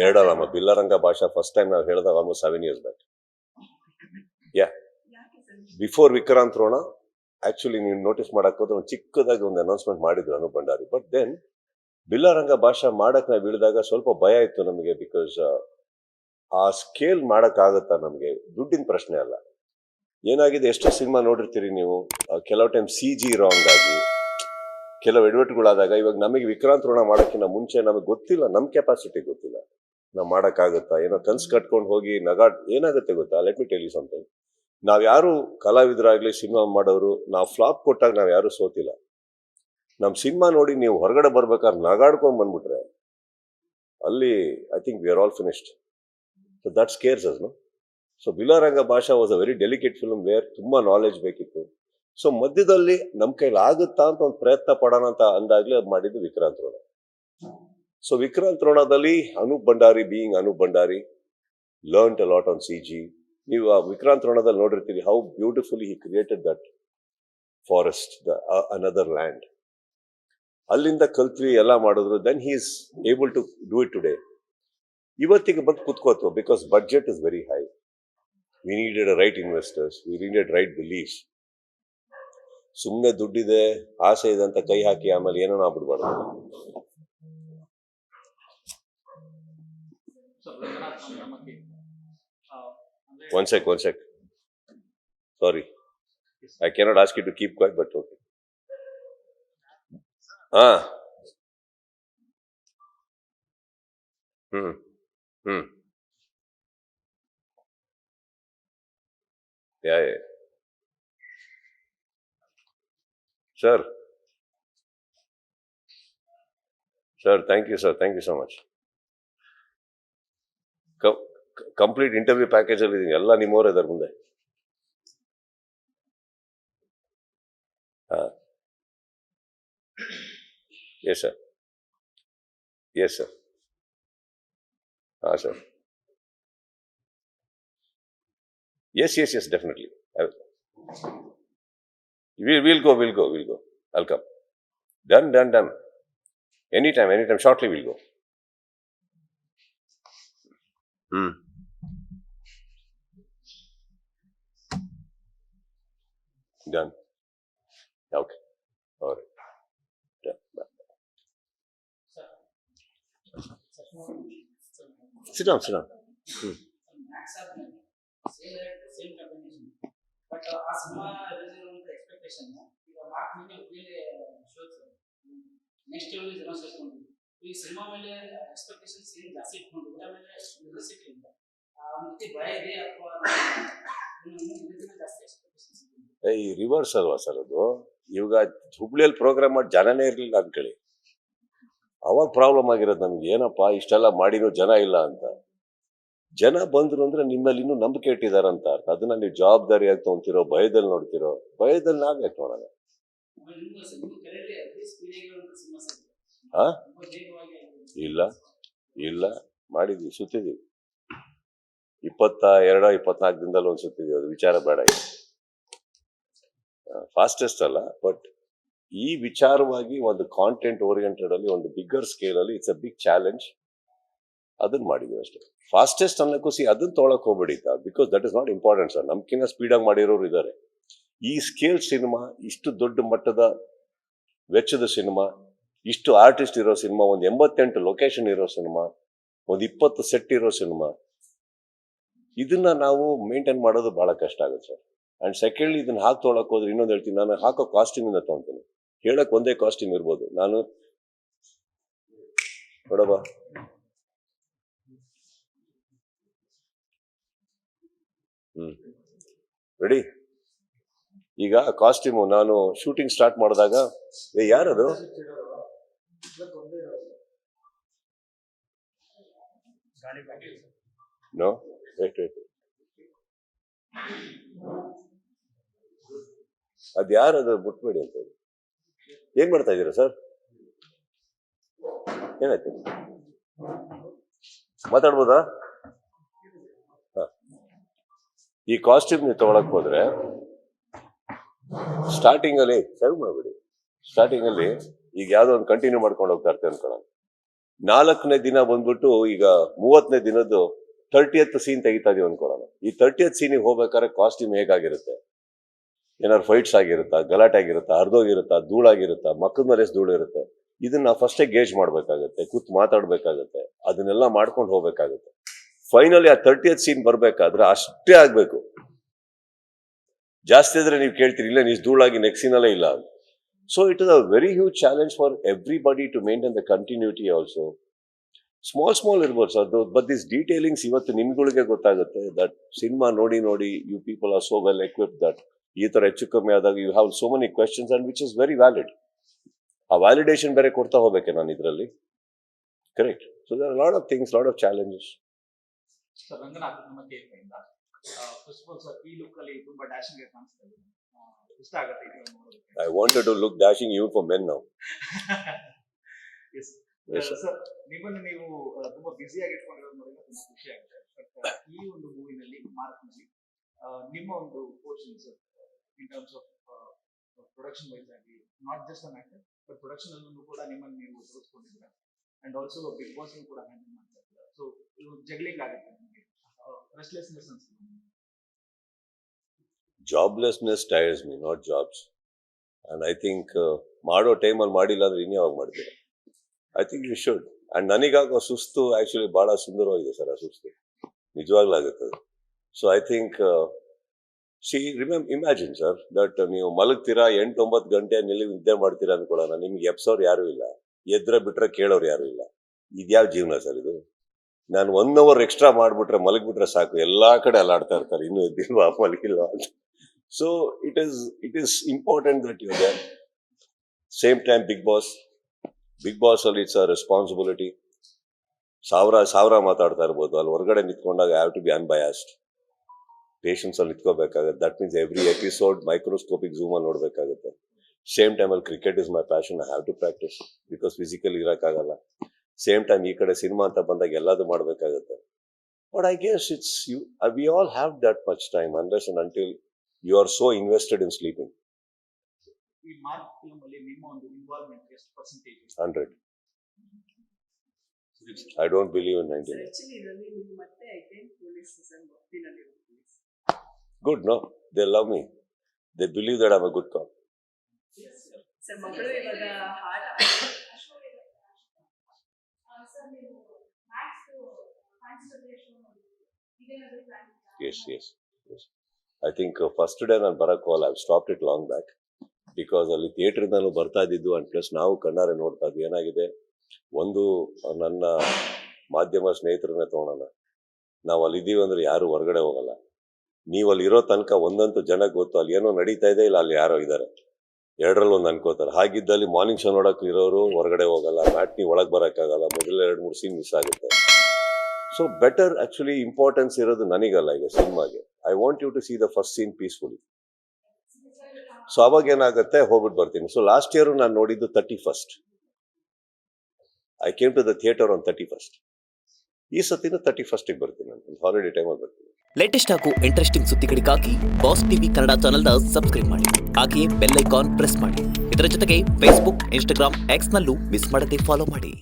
ಎರಡಲ್ಲಮ್ಮ ಬಿಲ್ಲರಂಗ ಭಾಷಾ first time ನಾವು ಹೇಳಿದಾಗ ಆಲ್ಮೋಸ್ಟ್ 7 years ಬ್ಯಾಕ್. ಯಾ ಬಿಫೋರ್ ವಿಕ್ರಾಂತ್ ರೋಣ ಆಕ್ಚುಲಿ ನೀವು ನೋಟಿಸ್ ಮಾಡಕ್ ಹೋದ್ರೆ ಒಂದು ಚಿಕ್ಕದಾಗಿ ಒಂದು ಅನೌನ್ಸ್ಮೆಂಟ್ ಮಾಡಿದ್ರು ಅನೂಪ್ ಭಂಡಾರಿ. ಬಟ್ ದೆನ್ ಬಿಲ್ಲರಂಗ ಭಾಷಾ ಮಾಡಕ್ ನಾವು ಇಳಿದಾಗ ಸ್ವಲ್ಪ ಭಯ ಇತ್ತು ನಮಗೆ. ಬಿಕಾಸ್ ಆ ಸ್ಕೇಲ್ ಮಾಡಕ್ ಆಗುತ್ತಾ ನಮಗೆ, ದುಡ್ಡಿನ ಪ್ರಶ್ನೆ ಅಲ್ಲ. ಏನಾಗಿದೆ, ಎಷ್ಟೋ ಸಿನಿಮಾ ನೋಡಿರ್ತೀರಿ ನೀವು, ಕೆಲವು ಟೈಮ್ CG ರಾಂಗ್ ಆಗಿ ಕೆಲವು ಎಡವಟ್ಟುಗಳಾದಾಗ, ಇವಾಗ ನಮಗೆ ವಿಕ್ರಾಂತ್ ರೋಣ ಮಾಡೋಕ್ಕಿಂತ ಮುಂಚೆ ನಮಗೆ ಗೊತ್ತಿಲ್ಲ, ನಮ್ಮ ಕೆಪಾಸಿಟಿ ಗೊತ್ತಿಲ್ಲ, ನಾವು ಮಾಡೋಕ್ಕಾಗುತ್ತಾ, ಏನೋ ಕನ್ಸು ಕಟ್ಕೊಂಡು ಹೋಗಿ ಏನಾಗುತ್ತೆ ಗೊತ್ತಾ. Let me tell you something. ನಾವ್ ಯಾರು ಕಲಾವಿದರಾಗ್ಲಿ ಸಿನಿಮಾ ಮಾಡೋರು, ನಾವು ಫ್ಲಾಪ್ ಕೊಟ್ಟಾಗ ನಾವ್ ಯಾರು ಸೋತಿಲ್ಲ. ನಮ್ ಸಿನಿಮಾ ನೋಡಿ ನೀವು ಹೊರಗಡೆ ಬರ್ಬೇಕಾದ್ರೆ ನಗಾಡ್ಕೊಂಡ್ ಬಂದ್ಬಿಟ್ರೆ ಅಲ್ಲಿ I think we are all finished. So that scares us no. So Billaranga Bhasha was a very delicate film where ತುಂಬಾ ನಾಲೆಜ್ ಬೇಕಿತ್ತು. ಸೊ ಮಧ್ಯದಲ್ಲಿ ನಮ್ ಕೈಲಿ ಆಗುತ್ತಾ ಅಂತ ಒಂದು ಪ್ರಯತ್ನ ಪಡೋಣ ಅಂತ ಅಂದಾಗ್ಲೇ ಅದು ಮಾಡಿದ್ದು ವಿಕ್ರಾಂತ್ ರೋಣ. ಸೊ ವಿಕ್ರಾಂತ್ ರೋಣದಲ್ಲಿ Anup Bhandari being Anup Bhandari learned a lot on CG. ನೀವು ಆ ವಿಕ್ರಾಂತ್ ರೋಣದಲ್ಲಿ ನೋಡಿರ್ತೀರಿ how beautifully he created that forest, another land. ಅಲ್ಲಿಂದ ಕಲ್ತ್ವಿ, ಎಲ್ಲ ಮಾಡಿದ್ರು. Then he is able to do it today. ಇವತ್ತಿಗೆ ಬಂದು ಕುತ್ಕೋತು because budget is very high. We needed right investors, we needed right beliefs. ಸುಮ್ಮನೆ ದುಡ್ಡಿದೆ, ಆಸೆ ಇದೆ ಅಂತ ಕೈ ಹಾಕಿ ಆಮೇಲೆ ಏನೋ ಆಗ್ಬಿಡ್ಬಾರ್ದು. One sec. Sorry, I cannot ask you to keep quiet, but okay. Yeah. Sir, thank you, sir. Thank you so much. Complete interview package ಅಲ್ಲಿ ಇದೀನಿ, ಎಲ್ಲ ನಿಮ್ಮವರೇ ಇದರ ಮುಂದೆ. Yes sir. Yes sir. Sir. Yes definitely. We'll go. I'll come. Done. Anytime. Shortly we'll go. Done. Okay. All right. Done. Bye. Sit down. Same combination. But as cinema expectation, mark really shows next level is demonstration. ಈ cinema ಮೇಲೆ expectations ಏನು ಜಾಸ್ತಿ ಇಟ್ಕೊಂಡು ಊಟ ಮೇಲೆ realistic ಇಲ್ಲ. ಮತ್ತೆ ಭಯ ಇದೆ ಅಥವಾ ಜಾಸ್ತಿ ಎಕ್ಸ್ಪೆಕ್ಟೇಷನ್ಸ್ ಇದೆ. ಈ ರಿವರ್ಸ್ ಅಲ್ವಾ ಸರ್ ಅದು. ಇವಾಗ ಹುಬ್ಳಿಯಲ್ಲಿ ಪ್ರೋಗ್ರಾಮ್ ಮಾಡಿ ಜನನೇ ಇರಲಿಲ್ಲ ಅನ್ಕೊಳ್ಳಿ, ಅವಾಗ ಪ್ರಾಬ್ಲಮ್ ಆಗಿರೋದು ನಮ್ಗೆ. ಏನಪ್ಪಾ ಇಷ್ಟೆಲ್ಲ ಮಾಡಿರೋ ಜನ ಇಲ್ಲ ಅಂತ. ಜನ ಬಂದ್ರು ಅಂದ್ರೆ ನಿಮ್ಮಲ್ಲಿ ಇನ್ನೂ ನಂಬಿಕೆ ಇಟ್ಟಿದಾರಂತ ಅರ್ಥ. ಅದನ್ನ ನೀವು ಜವಾಬ್ದಾರಿಯಾಗಿ ತಗೊಂತಿರೋ, ಭಯದಲ್ಲಿ ನೋಡ್ತಿರೋ. ಭಯದಲ್ಲಿ ನಾವ್ ಯಾಕೆ ನೋಡೋಣ? ಇಲ್ಲ ಮಾಡಿದ್ವಿ, ಸುತ್ತಿದೀವಿ. 22-24 ದಿನದಲ್ಲಿ ಒಂದು ಸುತ್ತಿದೀವಿ. ಅದು ವಿಚಾರ ಬೇಡ, ಫಾಸ್ಟೆಸ್ಟ್ ಅಲ್ಲ. ಬಟ್ ಈ ವಿಚಾರವಾಗಿ ಒಂದು ಕಾಂಟೆಂಟ್ ಓರಿಯೆಂಟೆಡ್ ಅಲ್ಲಿ ಒಂದು ಬಿಗ್ಗರ್ ಸ್ಕೇಲ್ ಅಲ್ಲಿ ಇಟ್ಸ್ ಅ ಬಿಗ್ ಚಾಲೆಂಜ್. ಅದನ್ನ ಮಾಡಿದೀವಿ ಅಷ್ಟೇ. ಫಾಸ್ಟೆಸ್ಟ್ ಅನ್ನಕ್ಕೂ ಅದನ್ನ ತೊಗೊಳಕ್ ಹೋಗ್ಬೇಡಿ, because that is not important sir. ನಮ್ಕಿನ್ನ ಸ್ಪೀಡಾಗಿ ಮಾಡಿರೋರು ಇದ್ದಾರೆ. ಈ ಸ್ಕೇಲ್ ಸಿನಿಮಾ, ಇಷ್ಟು ದೊಡ್ಡ ಮಟ್ಟದ ವೆಚ್ಚದ ಸಿನಿಮಾ, ಇಷ್ಟು ಆರ್ಟಿಸ್ಟ್ ಇರೋ ಸಿನಿಮಾ, ಒಂದು 88 ಲೊಕೇಶನ್ ಇರೋ ಸಿನಿಮಾ, ಒಂದು 20 ಸೆಟ್ ಇರೋ ಸಿನಿಮಾ, ಇದನ್ನ ನಾವು ಮೇಂಟೈನ್ ಮಾಡೋದು ಬಹಳ ಕಷ್ಟ ಆಗುತ್ತೆ ಸರ್. ಅಂಡ್ ಸೆಕೆಂಡ್ಲಿ ಇದನ್ನ ಹಾಕಿ ತೊಗೊಳಕ್ ಹೋದ್ರೆ ಇನ್ನೊಂದು ಹೇಳ್ತೀನಿ, ನಾನು ಹಾಕೋ ಕಾಸ್ಟ್ಯೂಮ್ ಇಂದ ತಗೊಂತೀನಿ. ಹೇಳಕ್ ಒಂದೇ ಕಾಸ್ಟ್ಯೂಮ್ ಇರ್ಬೋದು. ನಾನು ನೋಡಬ ರೆಡಿ. ಈಗ ಕಾಸ್ಟ್ಯೂಮು ನಾನು ಶೂಟಿಂಗ್ ಸ್ಟಾರ್ಟ್ ಮಾಡಿದಾಗ, ಯಾರದು ನೋ ವೇಟ್ ಅದ್ ಯಾರದು ಬಿಟ್ಬೇಡಿ ಅಂತ. ಏನ್ ಮಾಡ್ತಾ ಇದ್ದೀರಾ ಸರ್? ಏನಾಯ್ತು? ಮಾತಾಡ್ಬೋದಾ? ಈ ಕಾಸ್ಟ್ಯೂಮ್ ನೀವು ತಗೊಳಕ್ ಹೋದ್ರೆ ಸ್ಟಾರ್ಟಿಂಗ್ ಅಲ್ಲಿ ಸರ್ವ್ ಮಾಡ್ಬಿಡಿ. ಸ್ಟಾರ್ಟಿಂಗ್ ಅಲ್ಲಿ ಈಗ ಯಾವ್ದೋ ಒಂದು ಕಂಟಿನ್ಯೂ ಮಾಡ್ಕೊಂಡು ಹೋಗ್ತಾ ಇರ್ತೀವಿ ಅನ್ಕೊಳ್ಳೋಣ. 4ನೇ ದಿನ ಬಂದ್ಬಿಟ್ಟು ಈಗ 30ನೇ ದಿನದ್ದು 30th ಸೀನ್ ತೆಗಿತಾ ಇದೀವಿ ಅನ್ಕೊಳ್ಳೋಣ. ಈ 30th ಸೀನಿಗೆ ಹೋಗ್ಬೇಕಾದ್ರೆ ಕಾಸ್ಟ್ಯೂಮ್ ಹೇಗಾಗಿರುತ್ತೆ, ಏನಾದ್ರು ಫೈಟ್ಸ್ ಆಗಿರುತ್ತಾ, ಗಲಾಟೆ ಆಗಿರುತ್ತಾ, ಹರಿದೋಗಿರುತ್ತಾ, ಧೂಳಾಗಿರುತ್ತಾ, ಮಕ್ಕದ ಮೇಲೆ ಧೂಳು ಇರುತ್ತೆ. ಇದನ್ನ ಫಸ್ಟೇ ಗೇಜ್ ಮಾಡ್ಬೇಕಾಗತ್ತೆ, ಕೂತ್ ಮಾತಾಡ್ಬೇಕಾಗತ್ತೆ, ಅದನ್ನೆಲ್ಲ ಮಾಡ್ಕೊಂಡು ಹೋಗ್ಬೇಕಾಗತ್ತೆ. ಫೈನಲಿ ಆ 30th ಸೀನ್ ಬರ್ಬೇಕಾದ್ರೆ ಅಷ್ಟೇ ಆಗ್ಬೇಕು. ಜಾಸ್ತಿ ಇದ್ರೆ ನೀವು ಕೇಳ್ತೀರಿ, ಇಲ್ಲ ನೀವು ಧೂಳಾಗಿ ನೆಕ್ಸ್ಟ್ ಸೀನಲ್ಲೇ ಇಲ್ಲ ಅಂತ. So it is a very huge challenge for everybody to maintain the continuity also. Small ಇರ್ಬೋದು ಸರ್, ಬಟ್ ದಿಸ್ ಡೀಟೇಲಿಂಗ್ಸ್ ಇವತ್ತು ನಿಮ್ಗಳಿಗೆ ಗೊತ್ತಾಗುತ್ತೆ ದಟ್ ಸಿನಿಮಾ ನೋಡಿ you people are so well equipped that ಈ ತರ ಹೆಚ್ಚು ಕಮ್ಮಿ ಆದಾಗ you have so many questions and which is very valid. ಆ ವ್ಯಾಲಿಡೇಷನ್ ಬೇರೆ ಕೊಡ್ತಾ ಹೋಗ್ಬೇಕೆ ನಾನು ಇದರಲ್ಲಿ, correct. So there are lot of things, lot of challenges. Sir Ranganath ನಮ್ಮ ಕೇಳ್ತಿಂದ ಫಸ್ಟ್ ಆಫ್ ಆಲ್ ಸರ್ ಈ ಲುಕ್ ಅಲ್ಲಿ ತುಂಬಾ ಡ್ಯಾಶಿಂಗ್ ಆಗಿ ಕಾಣಿಸ್ತಾ ಇದೆ, ಇಷ್ಟ ಆಗುತ್ತೆ ಇದು ನೋಡೋದಕ್ಕೆ. I wanted to look dashing even for men now. Yes. Yes, sir. Sir ನಿಮ್ಮನ್ನು ನೀವು ತುಂಬಾ ಬ್ಯುಸಿ ಆಗಿ ಇಟ್ಕೊಂಡಿರೋದು ನೋಡಿದ್ರೆ ತುಂಬಾ ಖುಷಿ ಆಗುತ್ತೆ. ಬಟ್ ಈ ಒಂದು ಮೂವಿನಲ್ಲಿ ಮಾರ್ಕ್ನಲ್ಲಿ ನಿಮ್ಮ ಒಂದು portions in terms of production wise ಆಗಿ not just an actor but production ಅಲ್ಲೂ ಕೂಡ ನಿಮ್ಮನ್ನು ನೀವು ತೋರಿಸ್ಕೊಂಡಿದ್ದೀರಾ ಅಂಡ್ ಆಲ್ಸೋ ಬಿಗ್ ಬಾಸ್ ಕೂಡ ಹ್ಯಾಂಡಲ್ ಮಾಡ್ತಾ ಇದ್ದೀರಾ. ಸೊ ಇದು ಜಗ್ಲಿಂಗ್ ಆಗುತ್ತೆ ನಿಮಗೆ, ರೆಸ್ಟ್ಲೆಸ್ನೆಸ್ ಅನ್ಸುತ್ತೆ. Joblessness tires me, not jobs. And I think ಮಾಡೋ ಟೈಮಲ್ಲಿ ಮಾಡಿಲ್ಲ ಅಂದ್ರೆ ಇನ್ಯಾವಾಗ ಮಾಡ್ತೀರಾ? I think you should. And ನನಗಾಗೋ ಸುಸ್ತು ಆಕ್ಚುಲಿ ಬಹಳ ಸುಂದರವಾಗಿದೆ ಸರ್, ಆ ಸುಸ್ತು ನಿಜವಾಗ್ಲೂ ಆಗುತ್ತೆ. So I think imagine sir that ನೀವು ಮಲಗ್ತೀರಾ 8-9 ಗಂಟೆ ನಿದ್ದೆ ಮಾಡ್ತೀರಾ ಅನ್ಕೊಳ್ಳೋಣ, ನಿಮ್ಗೆ ಎಪ್ಸೋರು ಯಾರು ಇಲ್ಲ, ಎದ್ರೆ ಬಿಟ್ರೆ ಕೇಳೋರು ಯಾರು ಇಲ್ಲ. ಇದ್ಯಾವ ಜೀವನ ಸರ್ ಇದು? ನಾನು 1 hour ಎಕ್ಸ್ಟ್ರಾ ಮಾಡ್ಬಿಟ್ರೆ ಮಲಗ್ಬಿಟ್ರೆ ಸಾಕು, ಎಲ್ಲಾ ಕಡೆ ಅಲ್ಲಾಡ್ತಾ ಇರ್ತಾರೆ, ಇನ್ನೂ ಎದ್ದಿಲ್ವಾ ಮಲಗಿಲ್ವಾ ಅಂತ. So it is important that you're there. Same time, Big Boss ಅಲ್ಲಿ it's a responsibility. ಸಾವಿರ ಮಾತಾಡ್ತಾ ಇರ್ಬೋದು, ಅಲ್ಲಿ ಹೊರಗಡೆ ನಿಂತ್ಕೊಂಡಾಗ I have to be unbiased. Patience ಅಲ್ಲಿ ನಿಂತ್ಕೋಬೇಕಾಗುತ್ತೆ. That means every episode microscopic zoom ಅಲ್ಲಿ ನೋಡ್ಬೇಕಾಗುತ್ತೆ. ಸೇಮ್ ಟೈಮ್ ಅಲ್ಲಿ cricket is my passion, I have to practice because physical ಇರಕ್ಕಾಗಲ್ಲ. ಸೇಮ್ ಟೈಮ್ ಈ ಕಡೆ ಸಿನಿಮಾ ಅಂತ ಬಂದಾಗ ಎಲ್ಲದೂ ಮಾಡ್ಬೇಕಾಗುತ್ತೆ. But I guess it's you we all have that much time unless and until you are so invested in sleeping. ಈ Mark film ಅಲ್ಲಿ ನಿಮ್ಮ ಒಂದು ಇನ್ವಾಲ್ವ್ಮೆಂಟ್ ಎಷ್ಟು percentage? 100. I don't believe in 90. Actually, really, you matte again police and finally police. Good, no? They love me. They believe that I'm a good cop. Yes, sir. So, ಮಕ್ಕಳು ಇವಾಗ ಹಾಡ sir ನೀವು max concentration ಇದೇನಾದರೂ plan? Yes. I think first day ನಾನು ಬರಕ್ಕೆ ಹೋಗಲ್ಲ, I've stopped it long back because ಅಲ್ಲಿ ಥಿಯೇಟರ್ನಲ್ಲೂ ಬರ್ತಾ ಇದ್ದಿದ್ದು ಅಂಡ್ ಪ್ಲಸ್ ನಾವು ಕಣ್ಣಾರೆ ನೋಡ್ತಾ ಇದ್ವಿ. ಏನಾಗಿದೆ, ಒಂದು ನನ್ನ ಮಾಧ್ಯಮ ಸ್ನೇಹಿತರನ್ನೇ ತಗೊಳೋಣ, ನಾವು ಅಲ್ಲಿದ್ದೀವಿ ಅಂದ್ರೆ ಯಾರು ಹೊರಗಡೆ ಹೋಗಲ್ಲ. ನೀವು ಅಲ್ಲಿ ಇರೋ ತನಕ ಒಂದಂತೂ ಜನಕ್ಕೆ ಗೊತ್ತು ಅಲ್ಲಿ ಏನೋ ನಡೀತಾ ಇದೆ, ಇಲ್ಲ ಅಲ್ಲಿ ಯಾರೋ ಇದ್ದಾರೆ, ಎರಡರಲ್ಲಿ ಒಂದು ಅನ್ಕೋತಾರೆ. ಹಾಗಿದ್ದಲ್ಲಿ ಮಾರ್ನಿಂಗ್ ಶೋ ನೋಡಕ್ಕೆ ಇರೋರು ಹೊರಗಡೆ ಹೋಗಲ್ಲ, ಮ್ಯಾಟ್ನಿ ಒಳಗೆ ಬರೋಕ್ಕಾಗಲ್ಲ, ಮೊದಲ 2-3 ಸೀನ್ ಮಿಸ್ ಆಗುತ್ತೆ. ಸೊ ಬೆಟರ್ ಆಕ್ಚುಲಿ ಇಂಪಾರ್ಟೆನ್ಸ್ ಇರೋದು ನನಗಲ್ಲ ಈಗ ಸಿನಿಮಾಗೆ. I want you to see the first scene peacefully. So ಅವಾಗ ಏನಾಗುತ್ತೆ, ಹೋಗ್ಬಿಟ್ಟು ಬರ್ತೀನಿ. ಸೊ ಲಾಸ್ಟ್ ಇಯರ್ ನಾನು ನೋಡಿದ್ದು 31st. I came to the theatre on 31st. ಈ ಸತಿನೂ 31st ಬರ್ತೀನಿ, ನಾನು ಹಾಲಿಡೇ ಟೈಮಲ್ಲಿ ಬರ್ತೀನಿ. ಲೇಟೆಸ್ಟ್ ಹಾಗೂ ಇಂಟ್ರೆಸ್ಟಿಂಗ್ ಸುದ್ದಿಗಳಿಗಾಗಿ ಬಾಸ್ ಟಿವಿ ಕನ್ನಡ ಚಾನೆಲ್ನ ಸಬ್ಸ್ಕ್ರೈಬ್ ಮಾಡಿ, ಹಾಗೆಯೇ ಬೆಲ್ ಐಕಾನ್ ಪ್ರೆಸ್ ಮಾಡಿ. ಇದರ ಜೊತೆಗೆ ಫೇಸ್ಬುಕ್, ಇನ್ಸ್ಟಾಗ್ರಾಮ್, ಎಕ್ಸ್ನಲ್ಲೂ ಮಿಸ್ ಮಾಡದೆ ಫಾಲೋ ಮಾಡಿ.